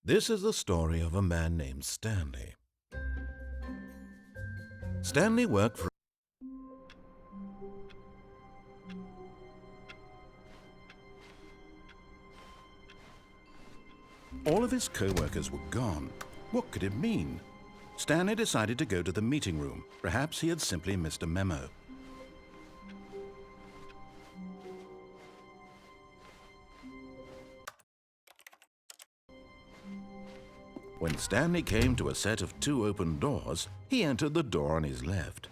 This is the story of a man named Stanley. Stanley worked for all of his co-workers were gone. What could it mean? Stanley decided to go to the meeting room. Perhaps he had simply missed a memo. When Stanley came to a set of 2 open doors, he entered the door on his left.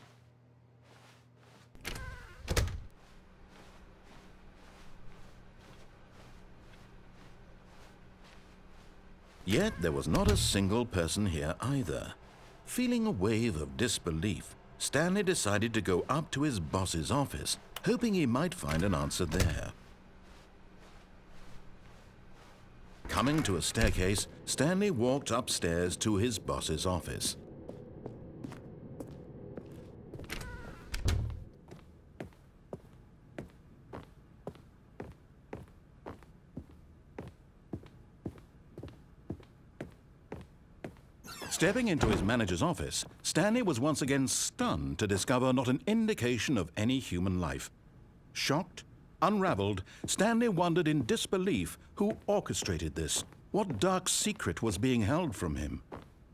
Yet there was not a single person here either. Feeling a wave of disbelief, Stanley decided to go up to his boss's office, hoping he might find an answer there. Coming to a staircase, Stanley walked upstairs to his boss's office. Stepping into his manager's office, Stanley was once again stunned to discover not an indication of any human life. Shocked, unraveled, Stanley wondered in disbelief who orchestrated this. What dark secret was being held from him?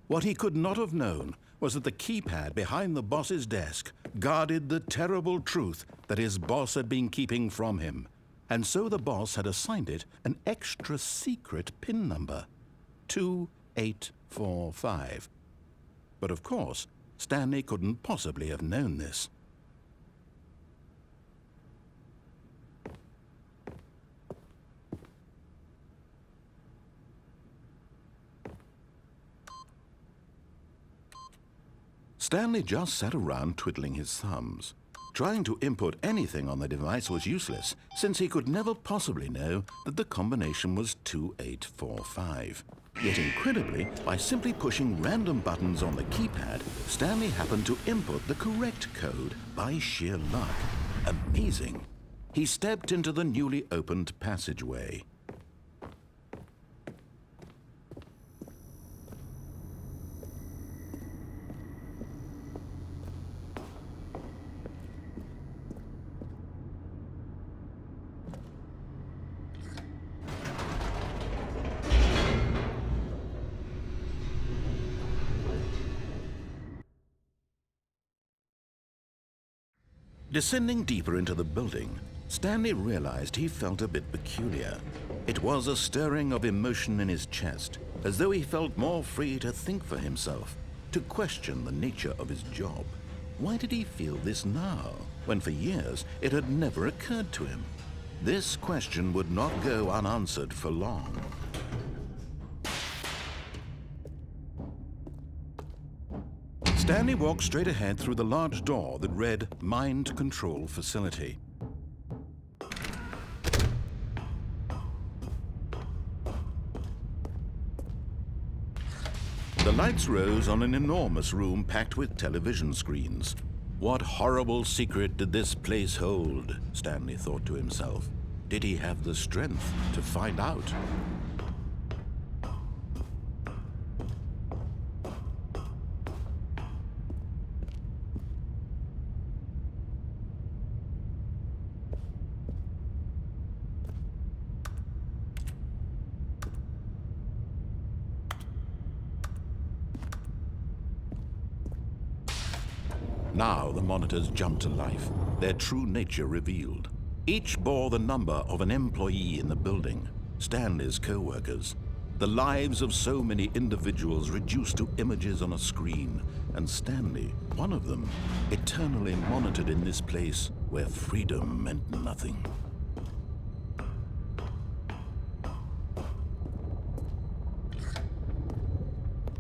What he could not have known was that the keypad behind the boss's desk guarded the terrible truth that his boss had been keeping from him. And so the boss had assigned it an extra secret PIN number, 2845. But of course, Stanley couldn't possibly have known this. Stanley just sat around twiddling his thumbs. Trying to input anything on the device was useless, since he could never possibly know that the combination was 2845. Yet incredibly, by simply pushing random buttons on the keypad, Stanley happened to input the correct code by sheer luck. Amazing! He stepped into the newly opened passageway. Descending deeper into the building, Stanley realized he felt a bit peculiar. It was a stirring of emotion in his chest, as though he felt more free to think for himself, to question the nature of his job. Why did he feel this now, when for years it had never occurred to him? This question would not go unanswered for long. Stanley walked straight ahead through the large door that read Mind Control Facility. The lights rose on an enormous room packed with television screens. What horrible secret did this place hold? Stanley thought to himself. Did he have the strength to find out? Now the monitors jumped to life, their true nature revealed. Each bore the number of an employee in the building, Stanley's co-workers. The lives of so many individuals reduced to images on a screen, and Stanley, one of them, eternally monitored in this place where freedom meant nothing.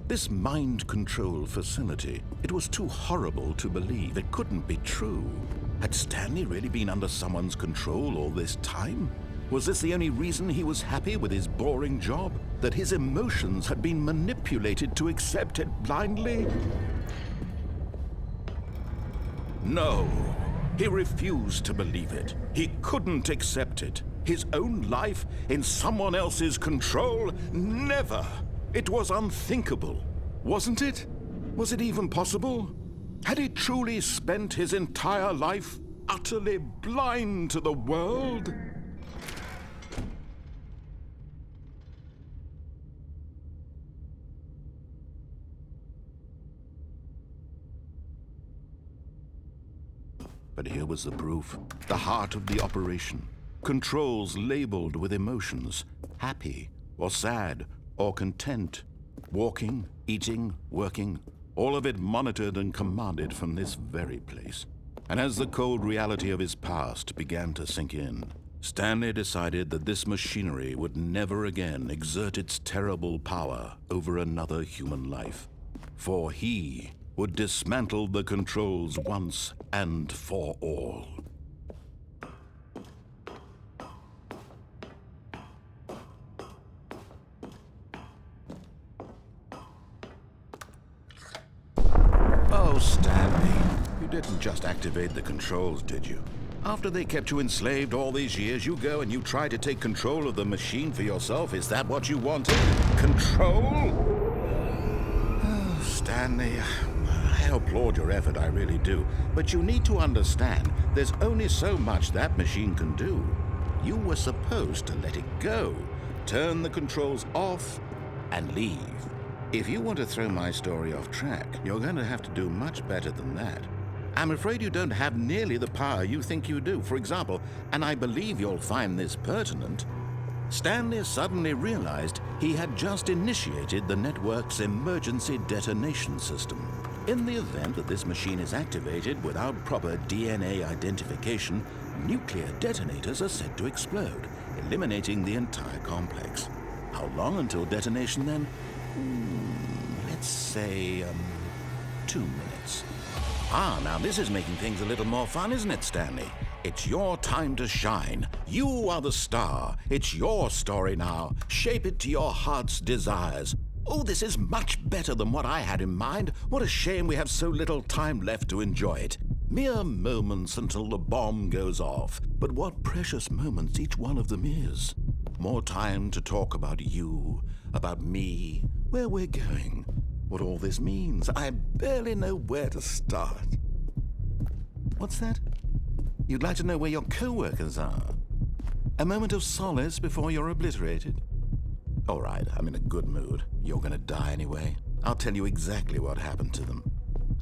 This mind control facility, it was too horrible to believe. It couldn't be true. Had Stanley really been under someone's control all this time? Was this the only reason he was happy with his boring job? That his emotions had been manipulated to accept it blindly? No, he refused to believe it. He couldn't accept it. His own life in someone else's control? Never! It was unthinkable, wasn't it? Was it even possible? Had he truly spent his entire life utterly blind to the world? But here was the proof, the heart of the operation. Controls labeled with emotions, happy or sad or content. Walking, eating, working, all of it monitored and commanded from this very place. And as the cold reality of his past began to sink in, Stanley decided that this machinery would never again exert its terrible power over another human life. For he would dismantle the controls once and for all. Oh, Stanley, you didn't just activate the controls, did you? After they kept you enslaved all these years, you go and you try to take control of the machine for yourself. Is that what you wanted? Control? Oh, Stanley, I applaud your effort, I really do. But you need to understand, there's only so much that machine can do. You were supposed to let it go, turn the controls off, and leave. If you want to throw my story off track, you're going to have to do much better than that. I'm afraid you don't have nearly the power you think you do. For example, and I believe you'll find this pertinent, Stanley suddenly realized he had just initiated the network's emergency detonation system. In the event that this machine is activated without proper DNA identification, nuclear detonators are said to explode, eliminating the entire complex. How long until detonation then? Let's say, 2 minutes. Now this is making things a little more fun, isn't it, Stanley? It's your time to shine. You are the star. It's your story now. Shape it to your heart's desires. Oh, this is much better than what I had in mind. What a shame we have so little time left to enjoy it. Mere moments until the bomb goes off. But what precious moments each one of them is. More time to talk about you, about me, where we're going, what all this means. I barely know where to start. What's that? You'd like to know where your co-workers are? A moment of solace before you're obliterated? All right, I'm in a good mood. You're gonna die anyway. I'll tell you exactly what happened to them.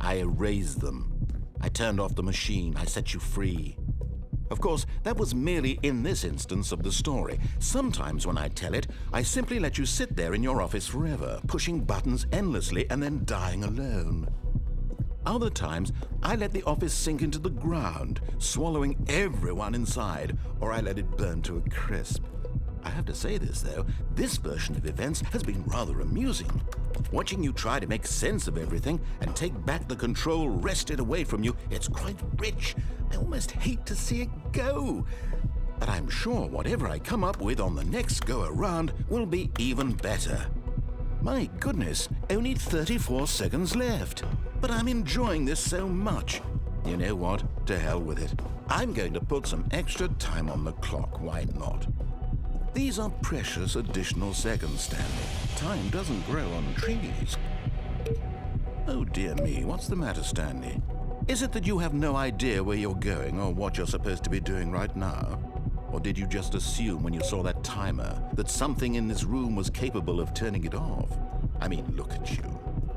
I erased them. I turned off the machine. I set you free. Of course, that was merely in this instance of the story. Sometimes when I tell it, I simply let you sit there in your office forever, pushing buttons endlessly and then dying alone. Other times, I let the office sink into the ground, swallowing everyone inside, or I let it burn to a crisp. I have to say this, though, this version of events has been rather amusing. Watching you try to make sense of everything and take back the control wrested away from you, it's quite rich. I almost hate to see it go. But I'm sure whatever I come up with on the next go-around will be even better. My goodness, only 34 seconds left. But I'm enjoying this so much. You know what? To hell with it. I'm going to put some extra time on the clock, why not? These are precious additional seconds, Stanley. Time doesn't grow on trees. Oh dear me, what's the matter, Stanley? Is it that you have no idea where you're going or what you're supposed to be doing right now? Or did you just assume when you saw that timer that something in this room was capable of turning it off? I mean, look at you.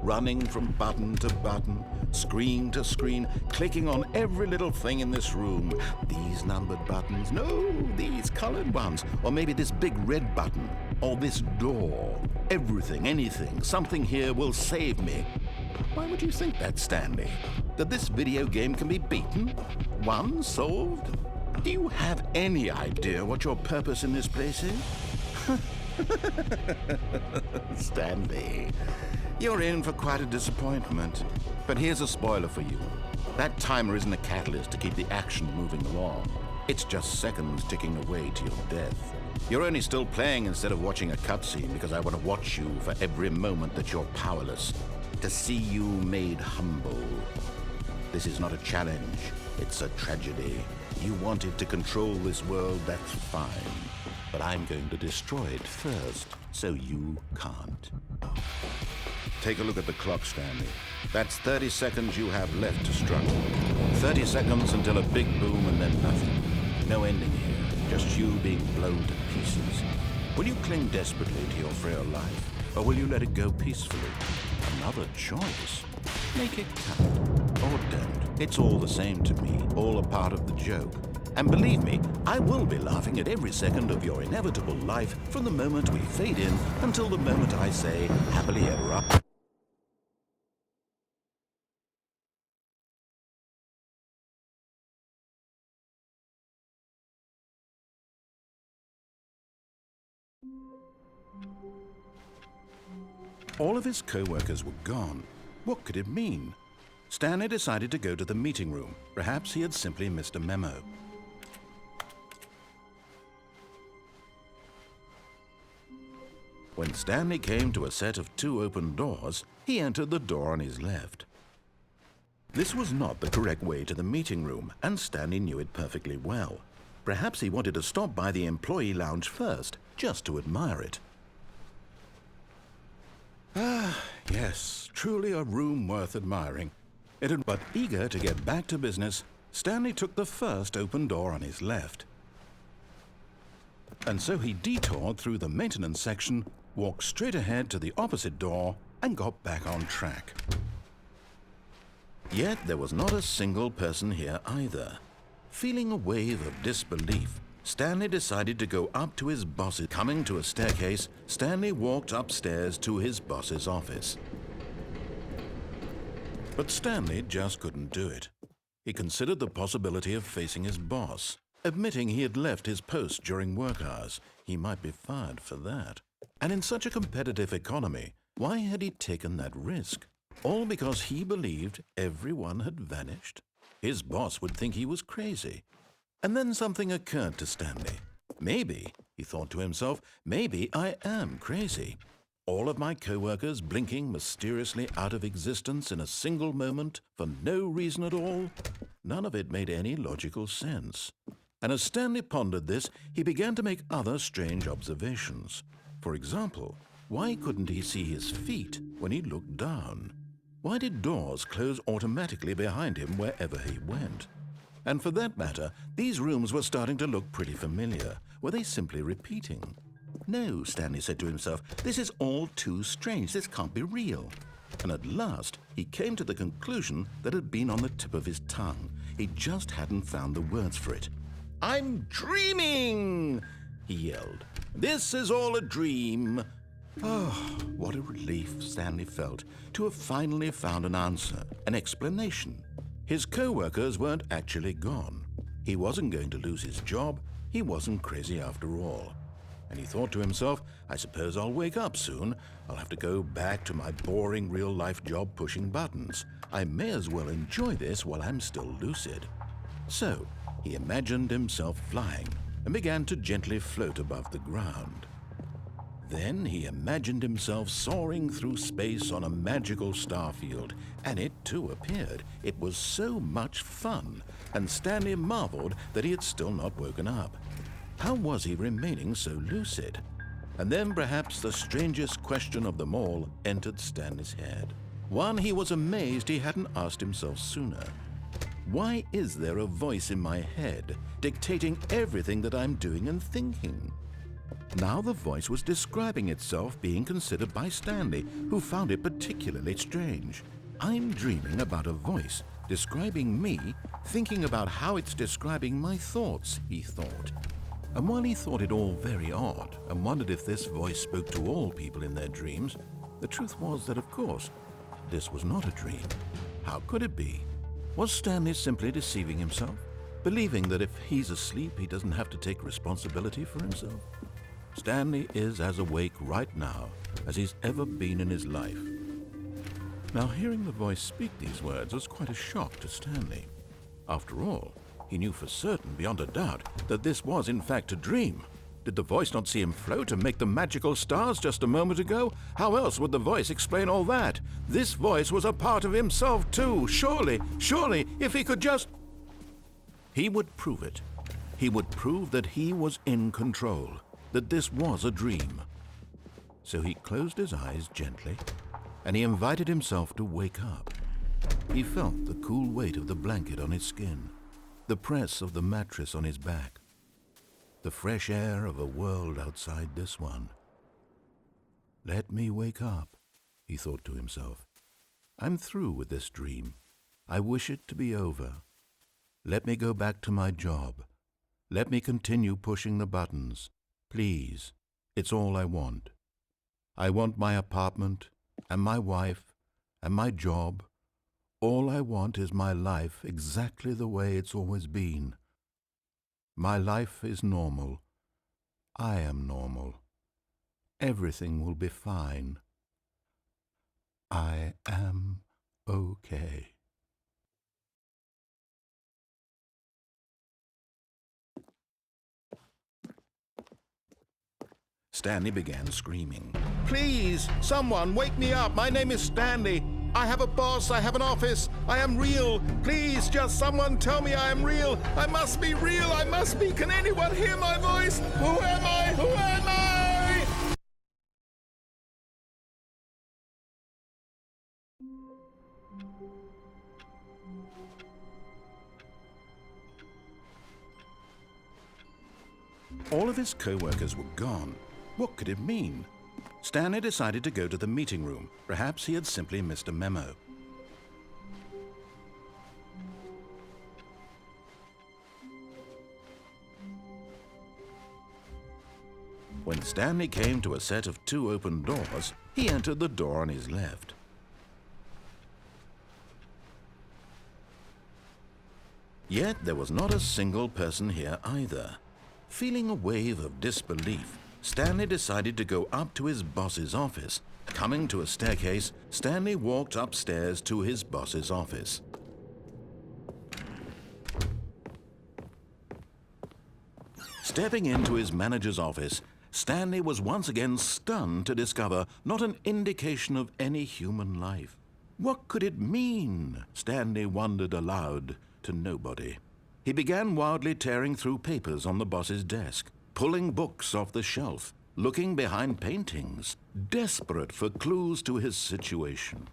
Running from button to button, screen to screen, clicking on every little thing in this room. These numbered buttons, no, these colored ones. Or maybe this big red button, or this door. Everything, anything, something here will save me. Why would you think that, Stanley? That this video game can be beaten? Won? Solved? Do you have any idea what your purpose in this place is? Stanley, you're in for quite a disappointment. But here's a spoiler for you. That timer isn't a catalyst to keep the action moving along. It's just seconds ticking away to your death. You're only still playing instead of watching a cutscene because I want to watch you for every moment that you're powerless. To see you made humble. This is not a challenge. It's a tragedy. You wanted to control this world, that's fine. but I'm going to destroy it first, so you can't. Take a look at the clock, Stanley. That's 30 seconds you have left to struggle. 30 seconds until a big boom and then nothing. No ending here, just you being blown to pieces. Will you cling desperately to your frail life, or will you let it go peacefully? Another choice. Make it count, or don't. It's all the same to me, all a part of the joke. And believe me, I will be laughing at every second of your inevitable life from the moment we fade in until the moment I say, happily ever after. All of his co-workers were gone. What could it mean? Stanley decided to go to the meeting room. Perhaps he had simply missed a memo. When Stanley came to a set of 2 open doors, he entered the door on his left. This was not the correct way to the meeting room, and Stanley knew it perfectly well. Perhaps he wanted to stop by the employee lounge first, just to admire it. Ah, yes, truly a room worth admiring. But eager to get back to business, Stanley took the first open door on his left. And so he detoured through the maintenance section, walked straight ahead to the opposite door, and got back on track. Yet there was not a single person here either. Feeling a wave of disbelief, Stanley decided to go up to his boss's. Coming to a staircase, Stanley walked upstairs to his boss's office. But Stanley just couldn't do it. He considered the possibility of facing his boss. Admitting he had left his post during work hours, he might be fired for that. And in such a competitive economy, why had he taken that risk? All because he believed everyone had vanished? His boss would think he was crazy. And then something occurred to Stanley. Maybe, he thought to himself, maybe I am crazy. All of my co-workers blinking mysteriously out of existence in a single moment for no reason at all? None of it made any logical sense. And as Stanley pondered this, he began to make other strange observations. For example, why couldn't he see his feet when he looked down? Why did doors close automatically behind him wherever he went? And for that matter, these rooms were starting to look pretty familiar. Were they simply repeating? No, Stanley said to himself, this is all too strange. This can't be real. And at last, he came to the conclusion that had been on the tip of his tongue. He just hadn't found the words for it. I'm dreaming, he yelled. This is all a dream. Oh, what a relief Stanley felt to have finally found an answer, an explanation. His co-workers weren't actually gone. He wasn't going to lose his job. He wasn't crazy after all. And he thought to himself, I suppose I'll wake up soon. I'll have to go back to my boring real-life job pushing buttons. I may as well enjoy this while I'm still lucid. So, he imagined himself flying and began to gently float above the ground. Then he imagined himself soaring through space on a magical starfield, and it too appeared. It was so much fun, and Stanley marveled that he had still not woken up. How was he remaining so lucid? And then perhaps the strangest question of them all entered Stanley's head. One he was amazed he hadn't asked himself sooner. Why is there a voice in my head dictating everything that I'm doing and thinking? Now the voice was describing itself being considered by Stanley, who found it particularly strange. I'm dreaming about a voice describing me, thinking about how it's describing my thoughts, he thought. And while he thought it all very odd and wondered if this voice spoke to all people in their dreams, the truth was that, of course, this was not a dream. How could it be? Was Stanley simply deceiving himself, believing that if he's asleep, he doesn't have to take responsibility for himself? Stanley is as awake right now as he's ever been in his life. Now, hearing the voice speak these words was quite a shock to Stanley. After all, he knew for certain, beyond a doubt, that this was in fact a dream. Did the voice not see him float and make the magical stars just a moment ago? How else would the voice explain all that? This voice was a part of himself too. Surely, if he could just... He would prove it. He would prove that he was in control. that this was a dream. So he closed his eyes gently, and he invited himself to wake up. He felt the cool weight of the blanket on his skin, the press of the mattress on his back, the fresh air of a world outside this one. Let me wake up, he thought to himself. I'm through with this dream. I wish it to be over. Let me go back to my job. Let me continue pushing the buttons. Please, it's all I want. I want my apartment, and my wife, and my job. All I want is my life exactly the way it's always been. My life is normal. I am normal. Everything will be fine. I am okay. Stanley began screaming. Please, someone, wake me up. My name is Stanley. I have a boss. I have an office. I am real. Please, just someone tell me I am real. I must be real. I must be. Can anyone hear my voice? Who am I? Who am I? All of his co-workers were gone. What could it mean? Stanley decided to go to the meeting room. Perhaps he had simply missed a memo. When Stanley came to a set of 2 open doors, he entered the door on his left. Yet there was not a single person here either. Feeling a wave of disbelief, Stanley decided to go up to his boss's office. Coming to a staircase, Stanley walked upstairs to his boss's office. Stepping into his manager's office, Stanley was once again stunned to discover not an indication of any human life. What could it mean? Stanley wondered aloud to nobody. He began wildly tearing through papers on the boss's desk, pulling books off the shelf, looking behind paintings, desperate for clues to his situation.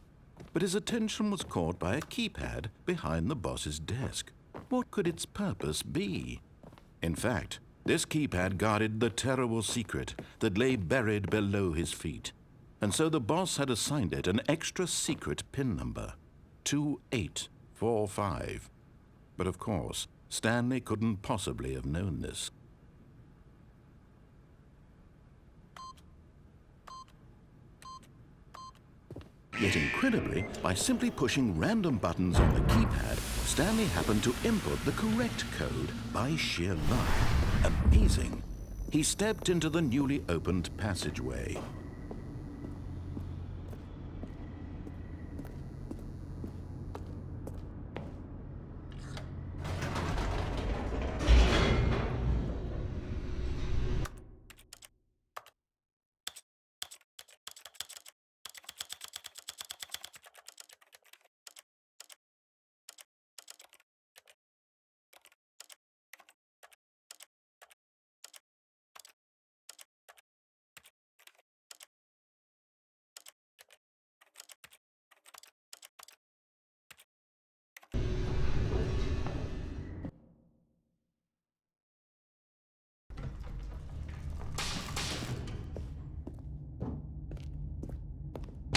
But his attention was caught by a keypad behind the boss's desk. What could its purpose be? In fact, this keypad guarded the terrible secret that lay buried below his feet. And so the boss had assigned it an extra secret PIN number, 2845. But of course, Stanley couldn't possibly have known this. Yet incredibly, by simply pushing random buttons on the keypad, Stanley happened to input the correct code by sheer luck. Amazing! He stepped into the newly opened passageway.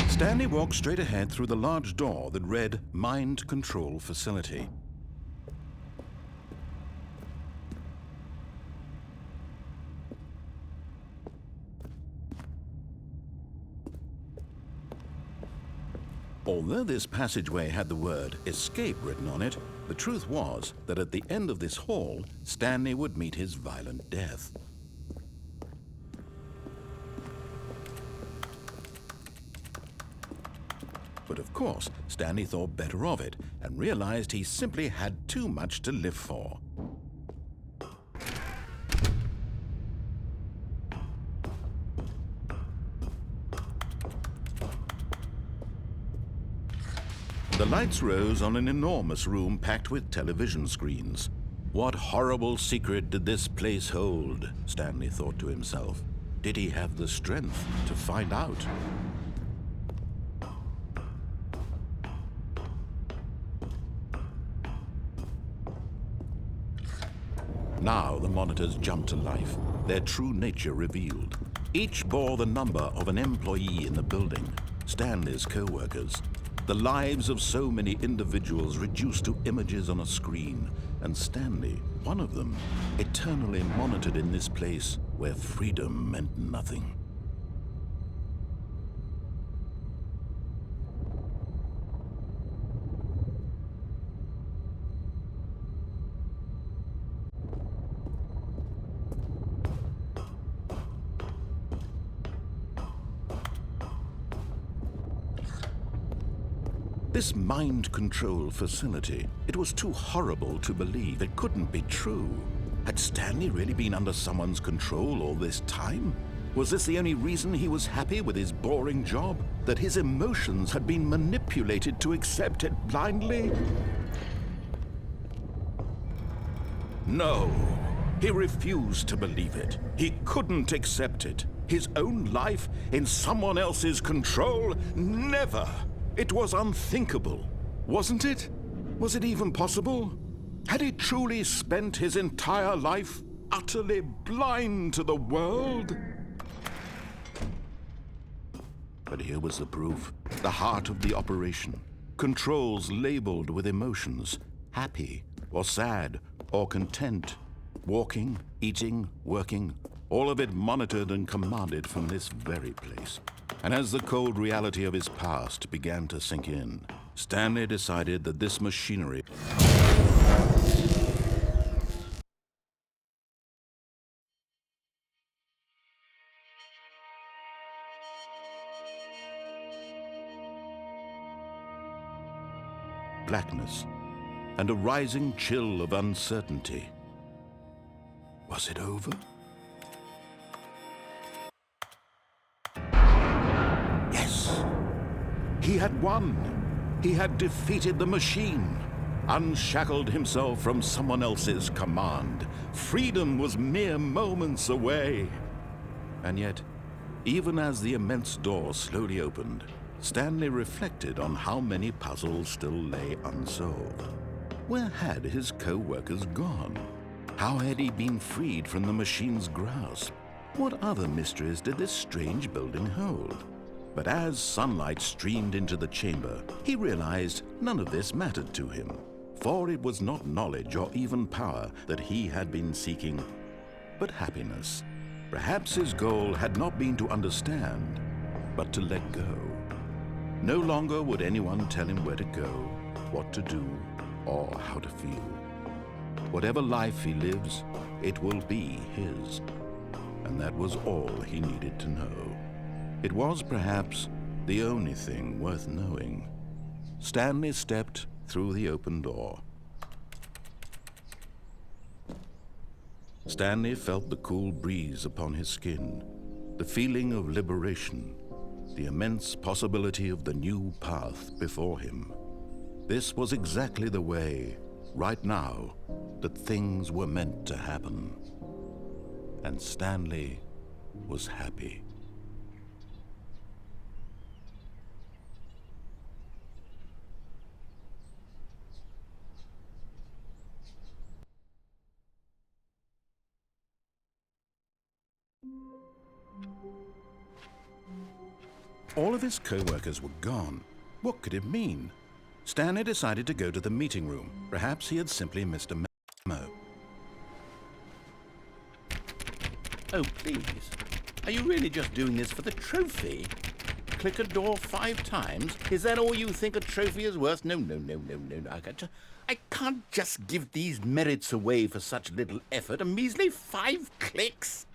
Stanley walked straight ahead through the large door that read Mind Control Facility. Although this passageway had the word escape written on it, the truth was that at the end of this hall, Stanley would meet his violent death. But of course, Stanley thought better of it and realized he simply had too much to live for. The lights rose on an enormous room packed with television screens. What horrible secret did this place hold? Stanley thought to himself. Did he have the strength to find out? Now the monitors jumped to life, their true nature revealed. Each bore the number of an employee in the building, Stanley's co-workers. The lives of so many individuals reduced to images on a screen, and Stanley, one of them, eternally monitored in this place where freedom meant nothing. This mind control facility, it was too horrible to believe. It couldn't be true. Had Stanley really been under someone's control all this time? Was this the only reason he was happy with his boring job? That his emotions had been manipulated to accept it blindly? No, he refused to believe it. He couldn't accept it. His own life in someone else's control? Never! It was unthinkable, wasn't it? Was it even possible? Had he truly spent his entire life utterly blind to the world? But here was the proof, the heart of the operation. Controls labeled with emotions, happy or sad or content, walking, eating, working, all of it monitored and commanded from this very place. And as the cold reality of his past began to sink in, Stanley decided that this machinery blackness and a rising chill of uncertainty. Was it over? Yes, he had won. He had defeated the machine, unshackled himself from someone else's command. Freedom was mere moments away. And yet, even as the immense door slowly opened, Stanley reflected on how many puzzles still lay unsolved. Where had his co-workers gone? How had he been freed from the machine's grasp? What other mysteries did this strange building hold? But as sunlight streamed into the chamber, he realized none of this mattered to him, for it was not knowledge or even power that he had been seeking, but happiness. Perhaps his goal had not been to understand, but to let go. No longer would anyone tell him where to go, what to do, or how to feel. Whatever life he lives, it will be his. And that was all he needed to know. It was perhaps the only thing worth knowing. Stanley stepped through the open door. Stanley felt the cool breeze upon his skin, the feeling of liberation, the immense possibility of the new path before him. This was exactly the way, right now, that things were meant to happen. And Stanley was happy. All of his co-workers were gone. What could it mean? Stanley decided to go to the meeting room. Perhaps he had simply missed a memo. Oh, please. Are you really just doing this for the trophy? Click a door 5 times? Is that all you think a trophy is worth? No. I can't just give these merits away for such little effort. A measly 5 clicks?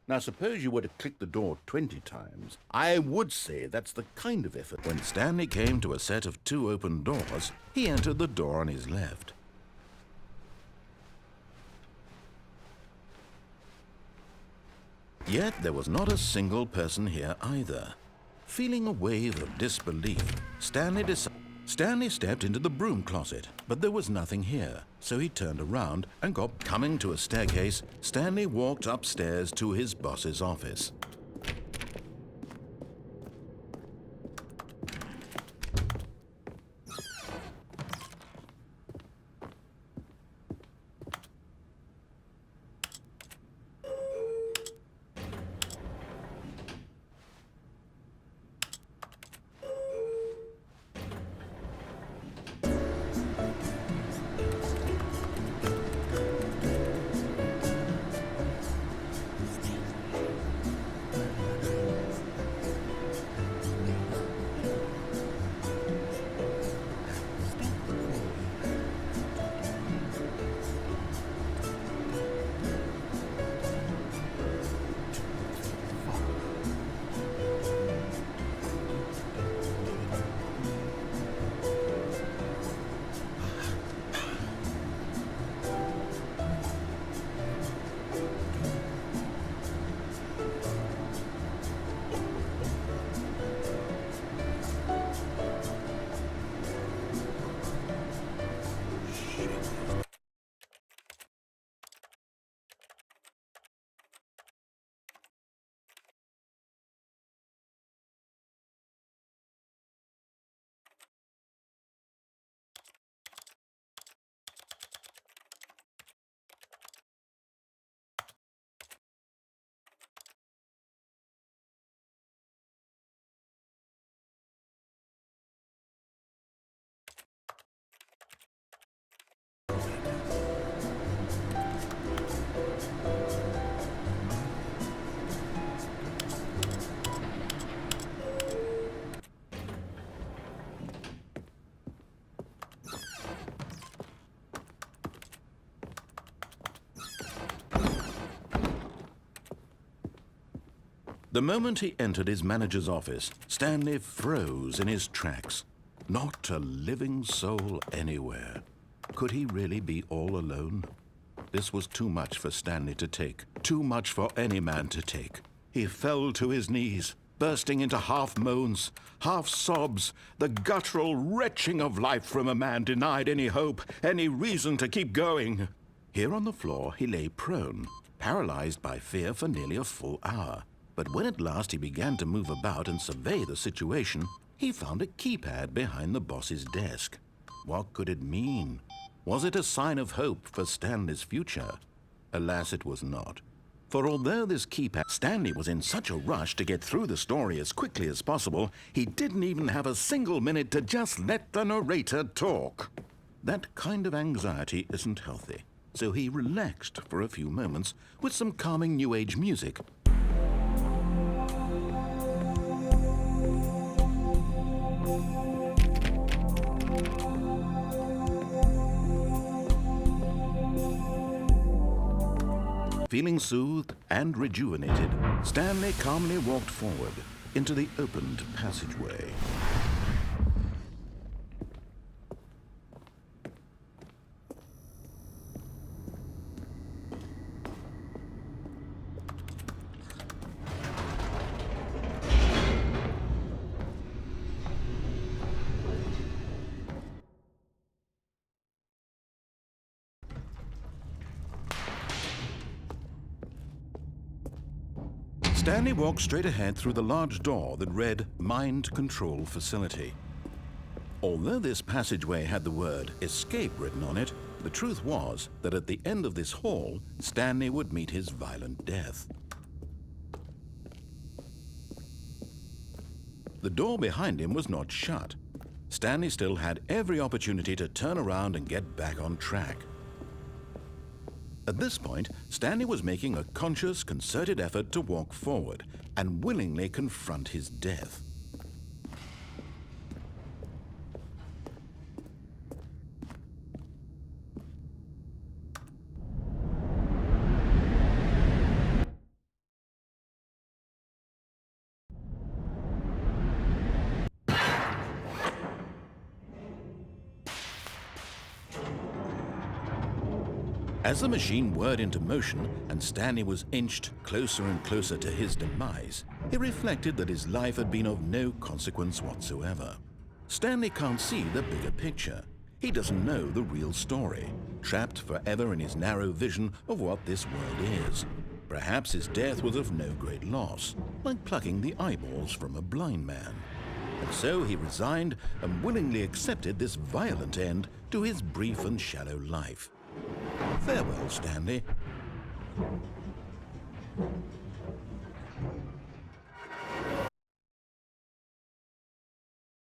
Now, suppose you were to click the door 20 times. I would say that's the kind of effort. When Stanley came to a set of 2 open doors, he entered the door on his left. Yet there was not a single person here either. Feeling a wave of disbelief, Stanley Stanley stepped into the broom closet, but there was nothing here, so he turned around and coming to a staircase. Stanley walked upstairs to his boss's office. The moment he entered his manager's office, Stanley froze in his tracks. Not a living soul anywhere. Could he really be all alone? This was too much for Stanley to take, too much for any man to take. He fell to his knees, bursting into half moans, half sobs, the guttural retching of life from a man denied any hope, any reason to keep going. Here on the floor he lay prone, paralyzed by fear for nearly a full hour. But when at last he began to move about and survey the situation, he found a keypad behind the boss's desk. What could it mean? Was it a sign of hope for Stanley's future? Alas, it was not. For although this keypad, Stanley was in such a rush to get through the story as quickly as possible, he didn't even have a single minute to just let the narrator talk. That kind of anxiety isn't healthy, so he relaxed for a few moments with some calming New Age music. Feeling soothed and rejuvenated, Stanley calmly walked forward into the opened passageway. Stanley walked straight ahead through the large door that read Mind Control Facility. Although this passageway had the word escape written on it, the truth was that at the end of this hall, Stanley would meet his violent death. The door behind him was not shut. Stanley still had every opportunity to turn around and get back on track. At this point, Stanley was making a conscious, concerted effort to walk forward and willingly confront his death. As the machine whirred into motion and Stanley was inched closer and closer to his demise, he reflected that his life had been of no consequence whatsoever. Stanley can't see the bigger picture. He doesn't know the real story, trapped forever in his narrow vision of what this world is. Perhaps his death was of no great loss, like plucking the eyeballs from a blind man. And so he resigned and willingly accepted this violent end to his brief and shallow life. Farewell, Stanley.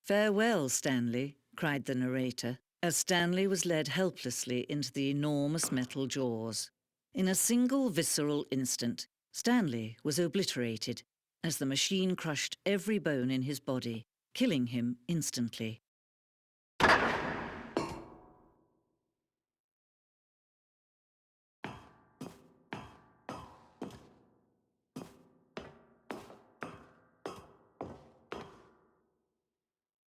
"Farewell, Stanley," cried the narrator, as Stanley was led helplessly into the enormous metal jaws. In a single visceral instant, Stanley was obliterated as the machine crushed every bone in his body, killing him instantly.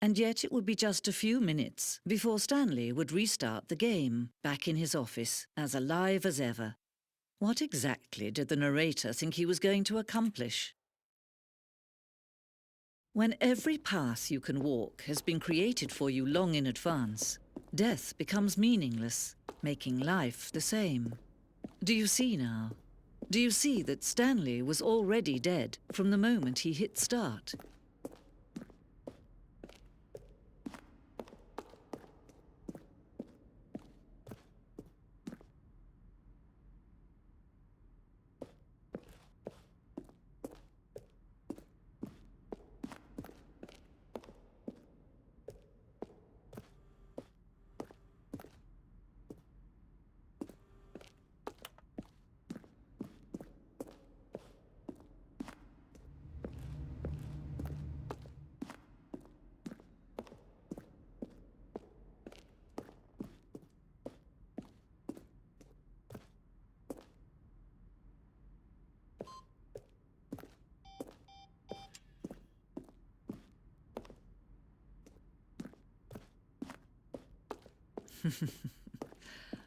And yet it would be just a few minutes before Stanley would restart the game, back in his office, as alive as ever. What exactly did the narrator think he was going to accomplish? When every path you can walk has been created for you long in advance, death becomes meaningless, making life the same. Do you see now? Do you see that Stanley was already dead from the moment he hit start?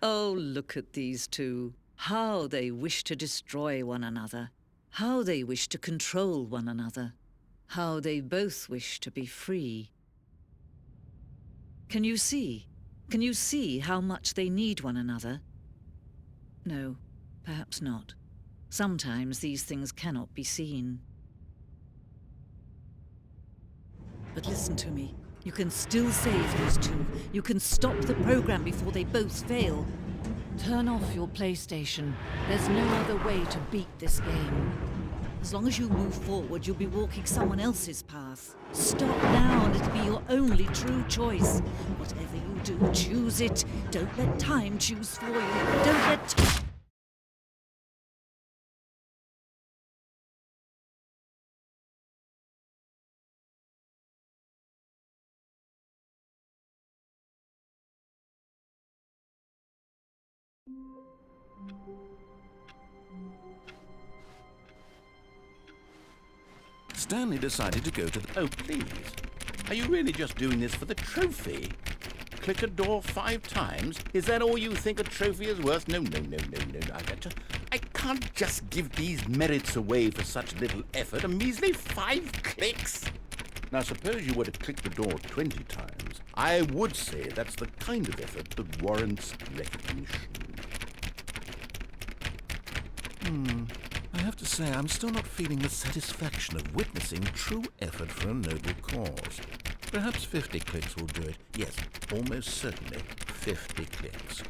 Oh, look at these two. How they wish to destroy one another. How they wish to control one another. How they both wish to be free. Can you see? Can you see how much they need one another? No, perhaps not. Sometimes these things cannot be seen. But listen to me. You can still save these two. You can stop the program before they both fail. Turn off your PlayStation. There's no other way to beat this game. As long as you move forward, you'll be walking someone else's path. Stop now and it'll be your only true choice. Whatever you do, choose it. Don't let time choose for you. Don't let time... Stanley decided to go to the... Oh, please. Are you really just doing this for the trophy? Click a door 5 times? Is that all you think a trophy is worth? No. I can't just give these merits away for such little effort. A measly 5 clicks? Now, suppose you were to click the door 20 times. I would say that's the kind of effort that warrants recognition. I have to say, I'm still not feeling the satisfaction of witnessing true effort for a noble cause. Perhaps 50 clicks will do it. Yes, almost certainly 50 clicks.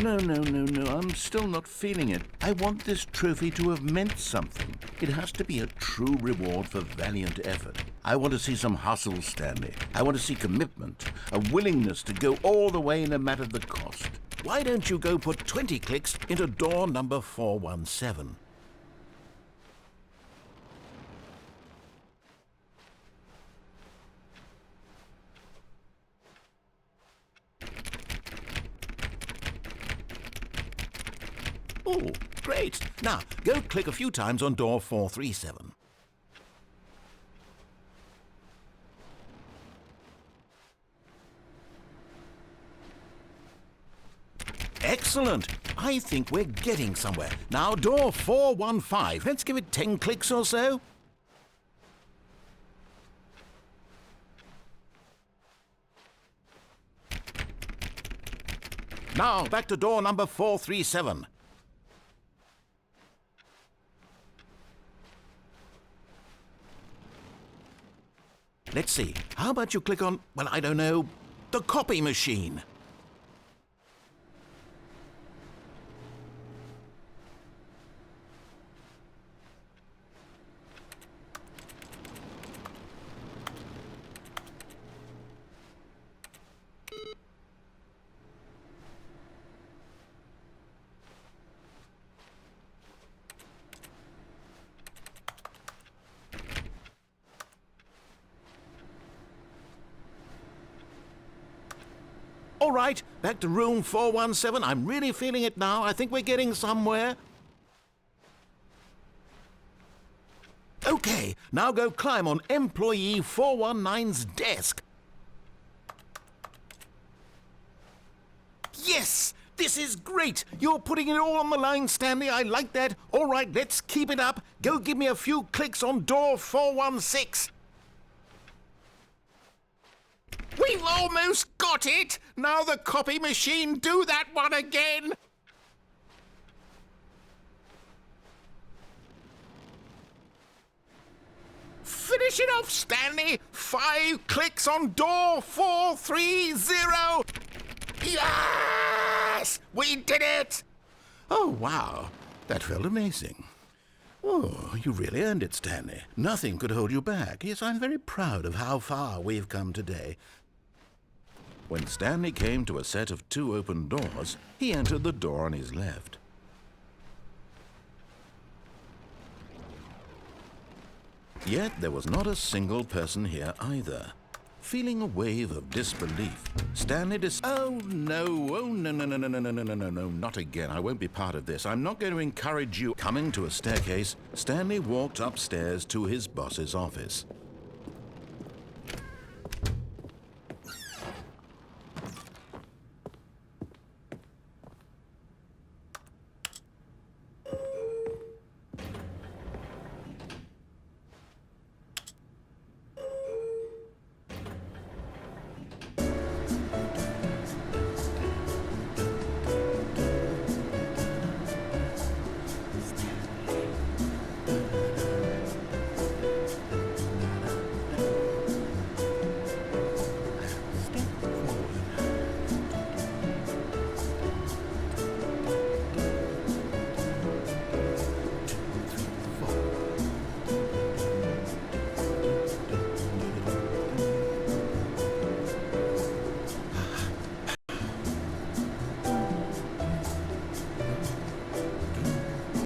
No, I'm still not feeling it. I want this trophy to have meant something. It has to be a true reward for valiant effort. I want to see some hustle, Stanley. I want to see commitment, a willingness to go all the way no matter the cost. Why don't you go put 20 clicks into door number 417? Oh, great. Now, go click a few times on door 437. Excellent! I think we're getting somewhere. Now, door 415. Let's give it 10 clicks or so. Now, back to door number 437. Let's see. How about you click on, well, I don't know, the copy machine? All right, back to room 417. I'm really feeling it now. I think we're getting somewhere. Okay, now go climb on employee 419's desk. Yes! This is great! You're putting it all on the line, Stanley. I like that. All right, let's keep it up. Go give me a few clicks on door 416. We've almost got it! Now the copy machine, do that one again! Finish it off, Stanley! 5 clicks on door 430! Yes! We did it! Oh, wow. That felt amazing. Oh, you really earned it, Stanley. Nothing could hold you back. Yes, I'm very proud of how far we've come today. When Stanley came to a set of 2 open doors, he entered the door on his left. Yet there was not a single person here either. Feeling a wave of disbelief, Stanley Oh, no, not again. I won't be part of this. I'm not going to encourage you. Coming to a staircase, Stanley walked upstairs to his boss's office.